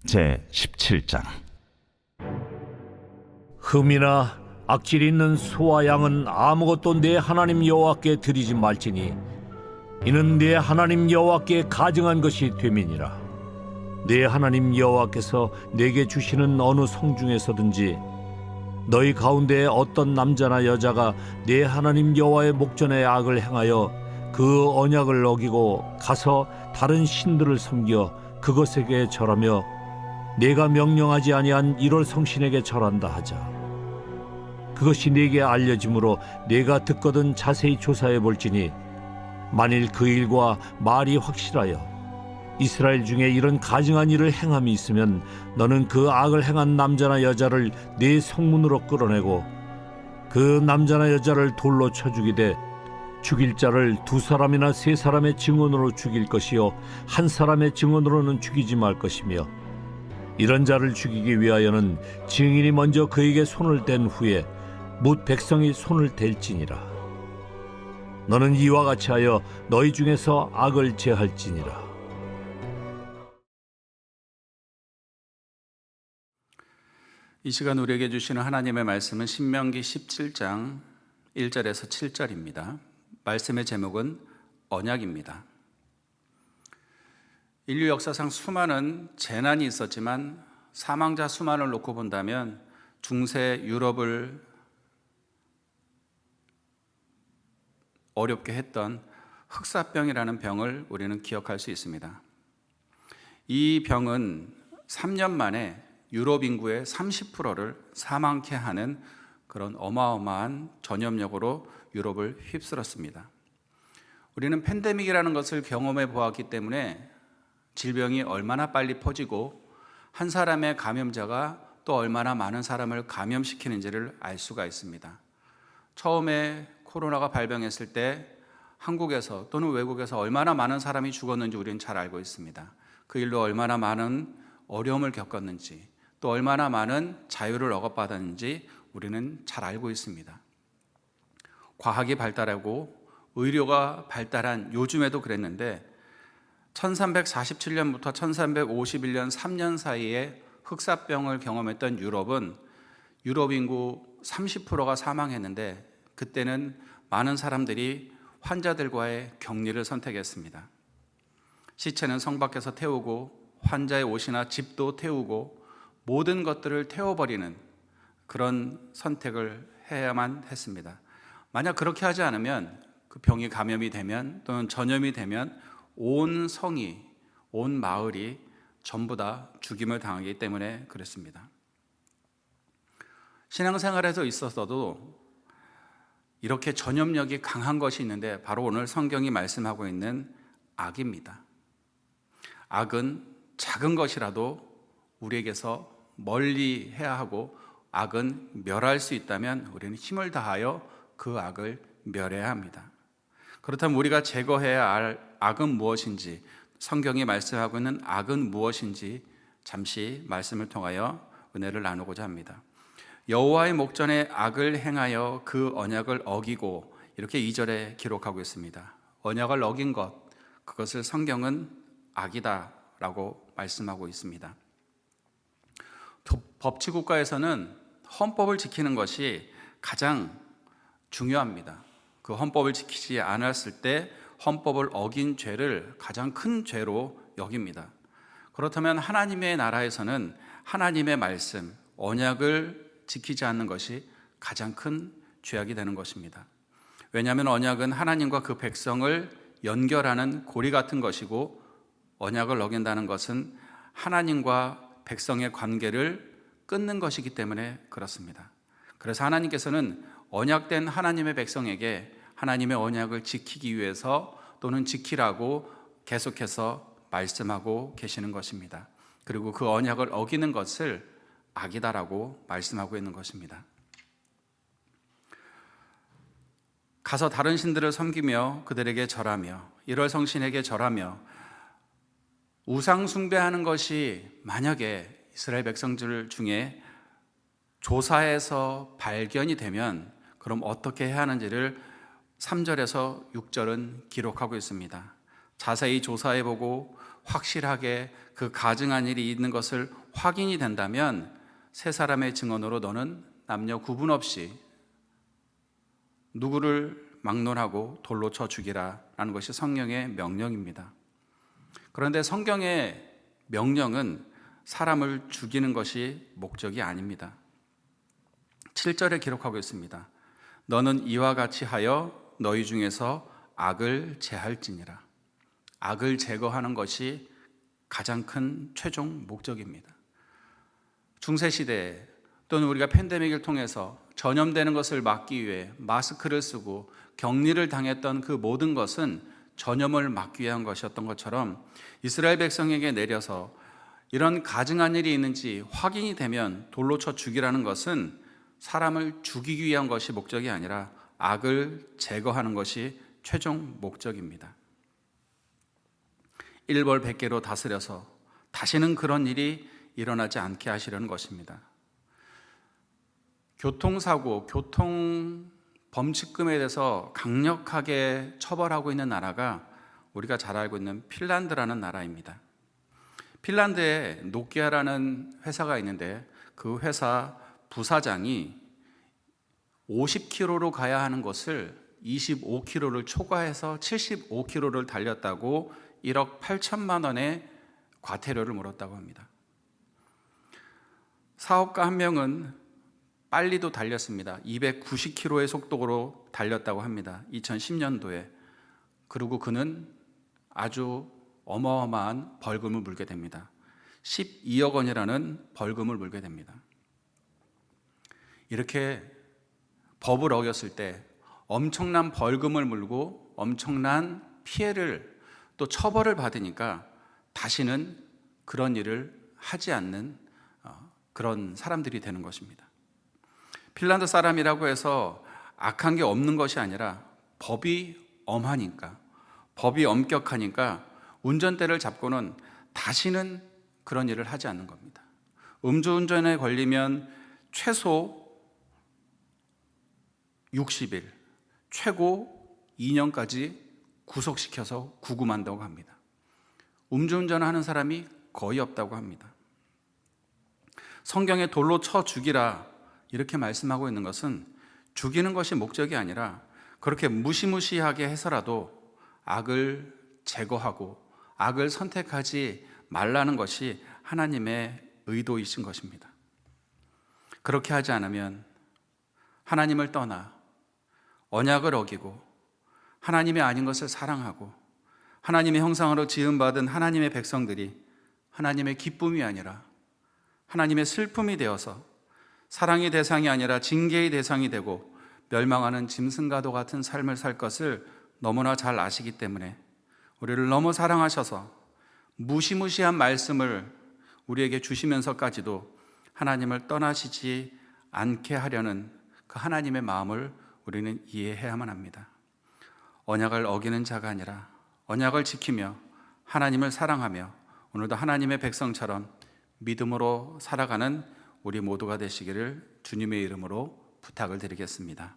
제17장. 흠이나 악질이 있는 소와 양은 아무것도 내 하나님 여호와께 드리지 말지니 이는 내 하나님 여호와께 가증한 것이 됨이니라. 내 하나님 여호와께서 내게 주시는 어느 성중에서든지 너희 가운데 어떤 남자나 여자가 내 하나님 여호와의 목전에 악을 행하여 그 언약을 어기고 가서 다른 신들을 섬겨 그것에게 절하며 내가 명령하지 아니한 이럴 성신에게 절한다 하자. 그것이 네게 알려짐으로 내가 듣거든 자세히 조사해 볼지니 만일 그 일과 말이 확실하여 이스라엘 중에 이런 가증한 일을 행함이 있으면 너는 그 악을 행한 남자나 여자를 네 성문으로 끌어내고 그 남자나 여자를 돌로 쳐 죽이되 죽일 자를 2사람이나 3사람의 증언으로 죽일 것이요 한 사람의 증언으로는 죽이지 말 것이며 이런 자를 죽이기 위하여는 증인이 먼저 그에게 손을 댄 후에 뭇 백성이 손을 댈지니라. 너는 이와 같이 하여 너희 중에서 악을 제할지니라. 이 시간 우리에게 주시는 하나님의 말씀은 신명기 17장 1절에서 7절입니다. 말씀의 제목은 언약입니다. 인류 역사상 수많은 재난이 있었지만 사망자 수만을 놓고 본다면 중세 유럽을 어렵게 했던 흑사병이라는 병을 우리는 기억할 수 있습니다. 이 병은 3년 만에 유럽 인구의 30%를 사망케 하는 그런 어마어마한 전염력으로 유럽을 휩쓸었습니다. 우리는 팬데믹이라는 것을 경험해 보았기 때문에 질병이 얼마나 빨리 퍼지고 한 사람의 감염자가 또 얼마나 많은 사람을 감염시키는지를 알 수가 있습니다. 처음에 코로나가 발병했을 때 한국에서 또는 외국에서 얼마나 많은 사람이 죽었는지 우리는 잘 알고 있습니다. 그 일로 얼마나 많은 어려움을 겪었는지 또 얼마나 많은 자유를 억압받았는지 우리는 잘 알고 있습니다. 과학이 발달하고 의료가 발달한 요즘에도 그랬는데 1347년부터 1351년 3년 사이에 흑사병을 경험했던 유럽은 유럽 인구 30%가 사망했는데 그때는 많은 사람들이 환자들과의 격리를 선택했습니다. 시체는 성 밖에서 태우고 환자의 옷이나 집도 태우고 모든 것들을 태워버리는 그런 선택을 해야만 했습니다. 만약 그렇게 하지 않으면 그 병이 감염이 되면 또는 전염이 되면 온 성이, 온 마을이 전부 다 죽임을 당하기 때문에 그랬습니다. 신앙생활에서 있어서도 이렇게 전염력이 강한 것이 있는데 바로 오늘 성경이 말씀하고 있는 악입니다. 악은 작은 것이라도 우리에게서 멀리 해야 하고 악은 멸할 수 있다면 우리는 힘을 다하여 그 악을 멸해야 합니다. 그렇다면 우리가 제거해야 할 악은 무엇인지, 성경이 말씀하고 있는 악은 무엇인지 잠시 말씀을 통하여 은혜를 나누고자 합니다. 여호와의 목전에 악을 행하여 그 언약을 어기고, 이렇게 2절에 기록하고 있습니다. 언약을 어긴 것, 그것을 성경은 악이다 라고 말씀하고 있습니다. 법치국가에서는 헌법을 지키는 것이 가장 중요합니다. 그 헌법을 지키지 않았을 때 헌법을 어긴 죄를 가장 큰 죄로 여깁니다. 그렇다면 하나님의 나라에서는 하나님의 말씀, 언약을 지키지 않는 것이 가장 큰 죄악이 되는 것입니다. 왜냐하면 언약은 하나님과 그 백성을 연결하는 고리 같은 것이고, 언약을 어긴다는 것은 하나님과 백성의 관계를 끊는 것이기 때문에 그렇습니다. 그래서 하나님께서는 언약된 하나님의 백성에게 하나님의 언약을 지키기 위해서 또는 지키라고 계속해서 말씀하고 계시는 것입니다. 그리고 그 언약을 어기는 것을 악이다라고 말씀하고 있는 것입니다. 가서 다른 신들을 섬기며 그들에게 절하며 일월 성신에게 절하며 우상 숭배하는 것이 만약에 이스라엘 백성들 중에 조사해서 발견이 되면 그럼 어떻게 해야 하는지를 3절에서 6절은 기록하고 있습니다. 자세히 조사해보고 확실하게 그 가증한 일이 있는 것을 확인이 된다면 세 사람의 증언으로 너는 남녀 구분 없이 누구를 막론하고 돌로 쳐 죽이라 라는 것이 성경의 명령입니다. 그런데 성경의 명령은 사람을 죽이는 것이 목적이 아닙니다. 7절에 기록하고 있습니다. 너는 이와 같이 하여 너희 중에서 악을 제할지니라. 악을 제거하는 것이 가장 큰 최종 목적입니다. 중세시대에 또는 우리가 팬데믹을 통해서 전염되는 것을 막기 위해 마스크를 쓰고 격리를 당했던 그 모든 것은 전염을 막기 위한 것이었던 것처럼 이스라엘 백성에게 내려서 이런 가증한 일이 있는지 확인이 되면 돌로 쳐 죽이라는 것은 사람을 죽이기 위한 것이 목적이 아니라 악을 제거하는 것이 최종 목적입니다. 일벌백계로 다스려서 다시는 그런 일이 일어나지 않게 하시려는 것입니다. 교통사고, 교통범칙금에 대해서 강력하게 처벌하고 있는 나라가 우리가 잘 알고 있는 핀란드라는 나라입니다. 핀란드에 노키아라는 회사가 있는데 그 회사 부사장이 50km로 가야 하는 것을 25km를 초과해서 75km를 달렸다고 1억 8천만 원의 과태료를 물었다고 합니다. 사업가 한 명은 빨리도 달렸습니다. 290km의 속도로 달렸다고 합니다. 2010년도에. 그리고 그는 아주 어마어마한 벌금을 물게 됩니다. 12억 원이라는 벌금을 물게 됩니다. 이렇게 법을 어겼을 때 엄청난 벌금을 물고 엄청난 피해를 또 처벌을 받으니까 다시는 그런 일을 하지 않는 그런 사람들이 되는 것입니다. 핀란드 사람이라고 해서 악한 게 없는 것이 아니라 법이 엄하니까, 법이 엄격하니까 운전대를 잡고는 다시는 그런 일을 하지 않는 겁니다. 음주운전에 걸리면 최소 60일, 최고 2년까지 구속시켜서 구금한다고 합니다. 음주운전을 하는 사람이 거의 없다고 합니다. 성경에 돌로 쳐 죽이라 이렇게 말씀하고 있는 것은 죽이는 것이 목적이 아니라 그렇게 무시무시하게 해서라도 악을 제거하고 악을 선택하지 말라는 것이 하나님의 의도이신 것입니다. 그렇게 하지 않으면 하나님을 떠나 언약을 어기고 하나님의 아닌 것을 사랑하고 하나님의 형상으로 지음받은 하나님의 백성들이 하나님의 기쁨이 아니라 하나님의 슬픔이 되어서 사랑의 대상이 아니라 징계의 대상이 되고 멸망하는 짐승과도 같은 삶을 살 것을 너무나 잘 아시기 때문에 우리를 너무 사랑하셔서 무시무시한 말씀을 우리에게 주시면서까지도 하나님을 떠나시지 않게 하려는 그 하나님의 마음을 우리는 이해해야만 합니다. 언약을 어기는 자가 아니라 언약을 지키며 하나님을 사랑하며 오늘도 하나님의 백성처럼 믿음으로 살아가는 우리 모두가 되시기를 주님의 이름으로 부탁을 드리겠습니다.